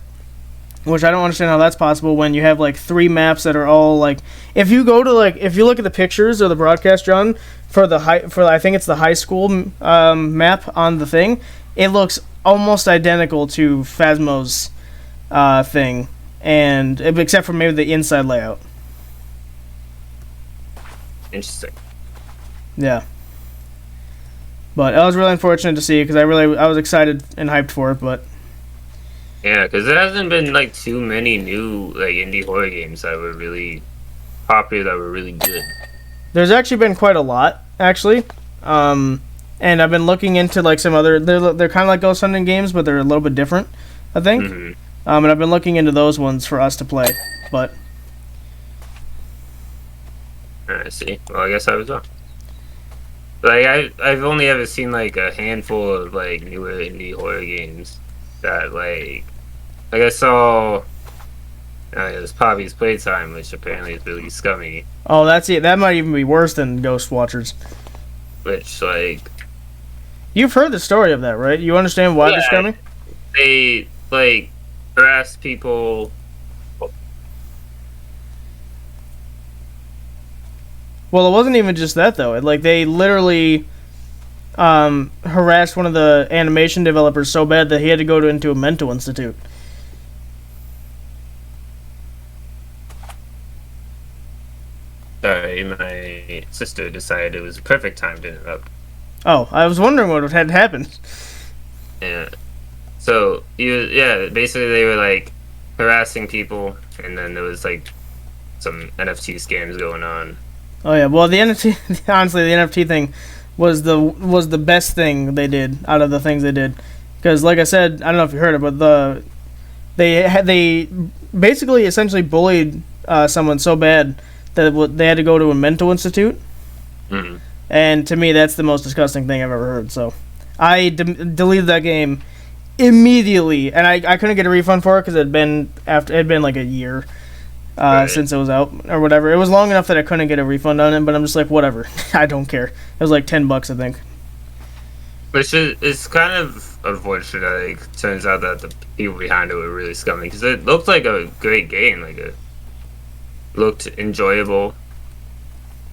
which I don't understand how that's possible when you have like 3 maps that are all like, if you look at the pictures of the broadcast, John, for I think it's the high school map on the thing, it looks almost identical to Phasmo's thing, and except for maybe the inside layout. Interesting. Yeah. But it was really unfortunate to see, because I was excited and hyped for it, but. Yeah, because there hasn't been like too many new like indie horror games that were really popular, that were really good. There's actually been quite a lot, actually. And I've been looking into like some other. They're kind of like ghost hunting games, but they're a little bit different, I think. Mm-hmm. And I've been looking into those ones for us to play, but. I see. Well, I guess I was wrong. Like I've only ever seen like a handful of like newer indie horror games that like I saw. It was Poppy's Playtime, which apparently is really scummy. Oh, that's it. That might even be worse than Ghost Watchers. Which like. You've heard the story of that, right? You understand why they're scummy? They like harass people. Well, it wasn't even just that, though. They literally harassed one of the animation developers so bad that he had to go into a mental institute. Sorry, my sister decided it was a perfect time to interrupt. Oh, I was wondering what had happened. Yeah. So, basically they were, like, harassing people, and then there was, like, some NFT scams going on. Oh, yeah. Well, the NFT, honestly, the NFT thing, was the best thing they did out of the things they did. Because, like I said, I don't know if you heard it, but they basically essentially bullied someone so bad that they had to go to a mental institute. Mm-hmm. And to me, that's the most disgusting thing I've ever heard. So I deleted that game immediately, and I couldn't get a refund for it because it had been like a year since it was out or whatever. It was long enough that I couldn't get a refund on it, but I'm just like, whatever. I don't care. It was like $10, I think. Which it's kind of unfortunate that it turns out that the people behind it were really scummy, because it looked like a great game. Like, it looked enjoyable.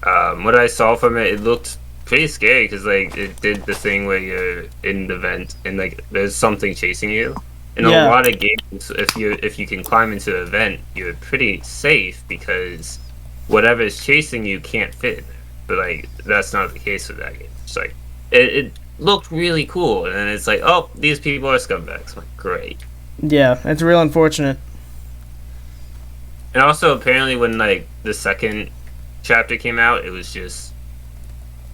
What I saw from it, it looked pretty scary, because like it did the thing where you're in the vent and like there's something chasing you. In a lot of games, if you can climb into a vent, you're pretty safe because whatever is chasing you can't fit in there. But like that's not the case with that game. It's like it looked really cool, and then it's like, oh, these people are scumbags. I'm like, great. Yeah, it's real unfortunate. And also, apparently, when like the second chapter came out, it was just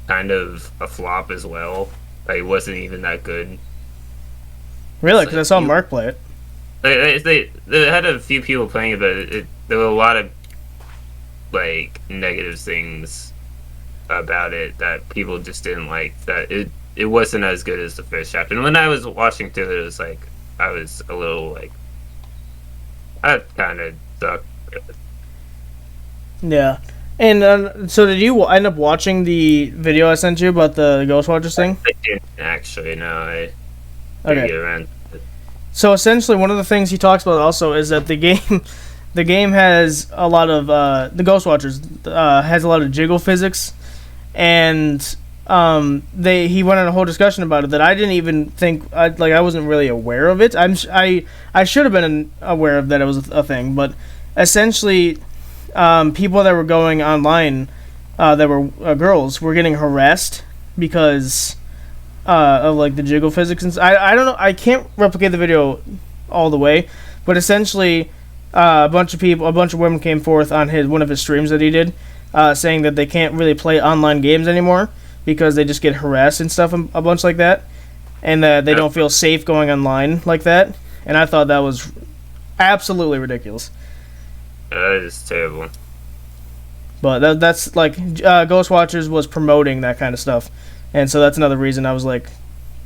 kind of a flop as well. Like, it wasn't even that good. Really? Because I saw Mark play it. They had a few people playing it, but there were a lot of like negative things about it that people just didn't like. That it wasn't as good as the first chapter. And when I was watching through it, it was like I was a little like, that kind of sucked. Yeah. And so did you end up watching the video I sent you about the Ghostwatchers thing? I didn't actually, no. I Okay. get around. So essentially, one of the things he talks about also is that the game has a lot of the Ghostwatchers has a lot of jiggle physics, and he went on a whole discussion about it that I didn't even think I wasn't really aware of it. I should have been aware of that it was a thing, but essentially, people that were going online that were girls were getting harassed because of like the jiggle physics. And I don't know. I can't replicate the video all the way, but essentially, a bunch of women came forth on one of his streams that he did, saying that they can't really play online games anymore because they just get harassed and stuff a bunch like that, and that they don't feel safe going online like that. And I thought that was absolutely ridiculous. That is terrible. But that's like Ghostwatchers was promoting that kind of stuff, and so that's another reason I was like,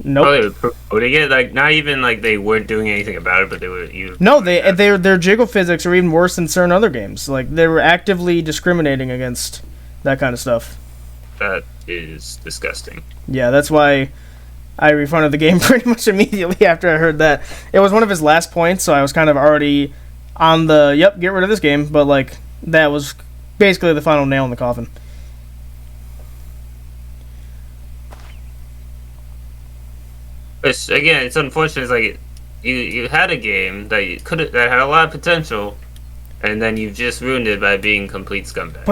nope. Oh, they were promoting it, like not even like they weren't doing anything about it, but they were. No, their jiggle physics are even worse than certain other games. Like they were actively discriminating against that kind of stuff. That is disgusting. Yeah, that's why I refunded the game pretty much immediately after I heard that. It was one of his last points, so I was kind of already on the get rid of this game. But like that was basically the final nail in the coffin. It's unfortunate. It's like you had a game that that had a lot of potential, and then you've just ruined it by being complete scumbags.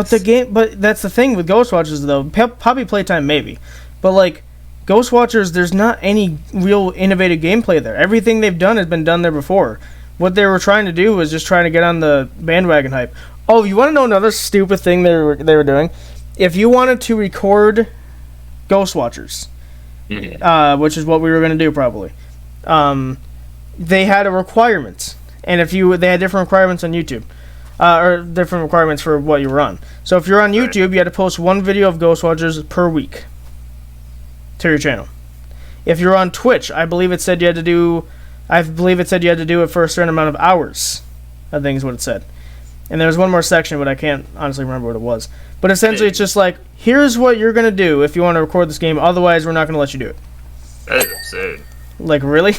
But that's the thing with Ghostwatchers though. Probably playtime maybe, but like Ghostwatchers, there's not any real innovative gameplay there. Everything they've done has been done there before. What they were trying to do was just trying to get on the bandwagon hype. Oh, you want to know another stupid thing they were doing? If you wanted to record Ghostwatchers, which is what we were going to do probably, they had a requirement, and they had different requirements on YouTube, or different requirements for what you were on. So if you're on YouTube, you had to post one video of Ghostwatchers per week to your channel. If you're on Twitch, I believe it said you had to do it for a certain amount of hours. I think is what it said. And there was one more section, but I can't honestly remember what it was. But essentially, it's just like, here's what you're going to do if you want to record this game. Otherwise, we're not going to let you do it. That is absurd. Like, really?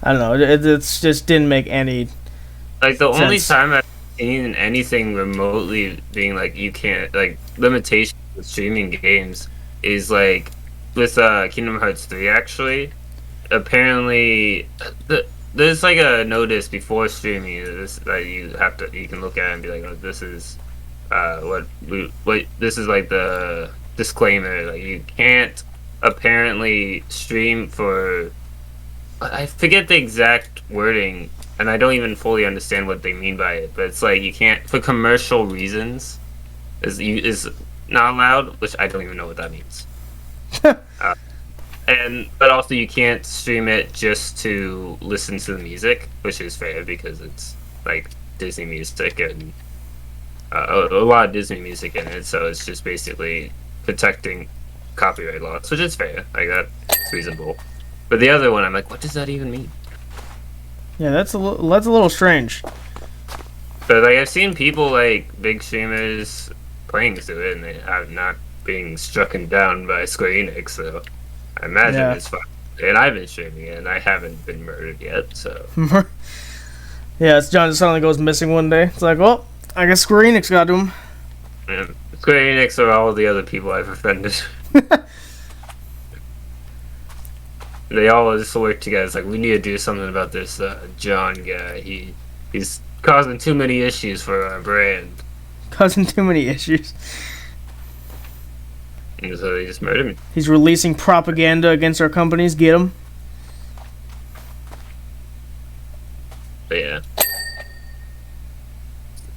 I don't know. It's just didn't make any Like, the sense. only time I've seen anything remotely being like, you can't, like, limitations with streaming games is like, with Kingdom Hearts 3, actually. Apparently, there's like a notice before streaming that you can look at and be like, oh, this is this is like the disclaimer, like you can't apparently stream for, I forget the exact wording, and I don't even fully understand what they mean by it, but it's like you can't, for commercial reasons, is not allowed, which I don't even know what that means. uh, but also you can't stream it just to listen to the music, which is fair because it's like Disney music and a lot of Disney music in it, so it's just basically protecting copyright laws, which is fair. Like that's reasonable. But the other one, I'm like, what does that even mean? Yeah, that's a little strange. But like I've seen people like big streamers playing through it, and they are not being struck down by Square Enix. So I imagine it's fine. And I've been streaming it, and I haven't been murdered yet. So yeah, it's John just suddenly goes missing one day. It's like, well, I guess Square Enix got to him. And Square Enix are all the other people I've offended. They all just work together. It's like, we need to do something about this John guy. He's causing too many issues for our brand. Causing too many issues. And so they just murdered me. He's releasing propaganda against our companies. Get him. But yeah.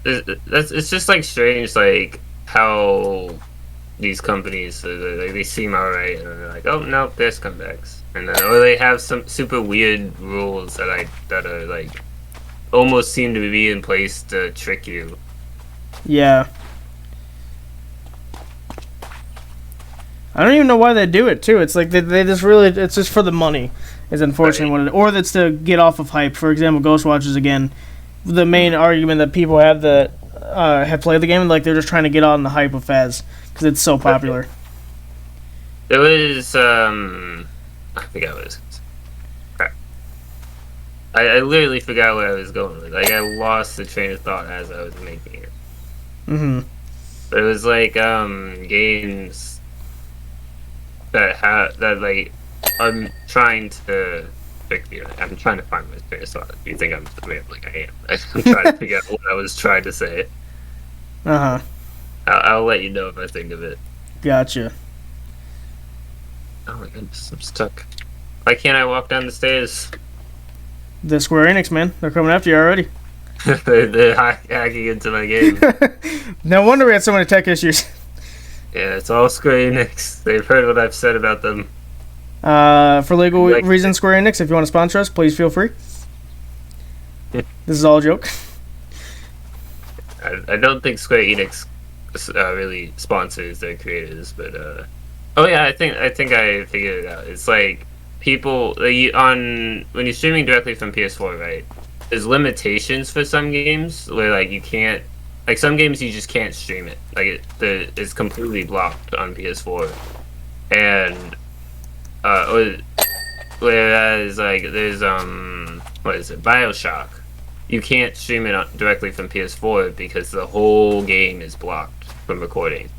It's just like strange, like how these companies they seem alright, and they're like, oh no, there's comebacks, and then or they have some super weird rules that are like almost seem to be in place to trick you. Yeah. I don't even know why they do it too. It's like they just really, it's just for the money. Is unfortunately what it, or that's to get off of hype. For example, Ghost Watchers again. The main argument that people have that have played the game, like they're just trying to get on the hype of Faz because it's so popular. There was I forgot what it was. Crap. I literally forgot where I was going with. Like I lost the train of thought as I was making it. But it was like games that like I'm trying to trick me. I'm trying to find my train of thought. You think I'm rambling? I am. I'm trying to figure out what I was trying to say. I'll let you know if I think of it. Gotcha. Oh my goodness, I'm stuck. Why can't I walk down the stairs? The Square Enix, man, they're coming after you already. They're hacking into my game. No wonder we had so many tech issues. Yeah, it's all Square Enix. They've heard what I've said about them. For legal reasons, Square Enix, if you want to sponsor us, please feel free. This is all a joke. I don't think Square Enix really sponsors their creators, but oh yeah, I think I figured it out. It's like people on when you're streaming directly from PS4, right? There's limitations for some games where like you can't, like some games you just can't stream it. Like it's completely blocked on PS4, and whereas like there's what is it, BioShock, you can't stream it directly from PS4 because the whole game is blocked from recording.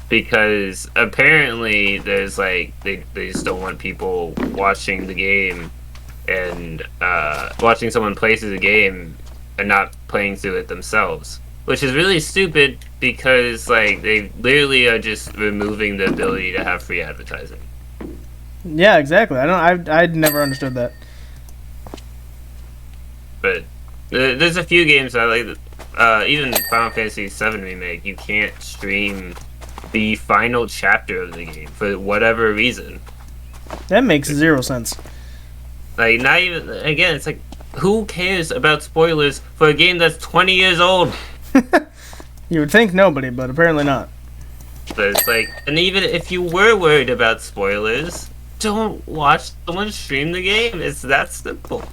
Because apparently there's like they just don't want people watching the game and watching someone play through the game and not playing through it themselves, which is really stupid because like they literally are just removing the ability to have free advertising. Yeah, exactly. I'd never understood that. But there's a few games I like. Even Final Fantasy VII Remake, you can't stream the final chapter of the game for whatever reason. That makes zero sense. Like, not even, again, it's like, who cares about spoilers for a game that's 20 years old? You would think nobody, but apparently not. But it's like, and even if you were worried about spoilers, don't watch someone stream the game. It's that simple.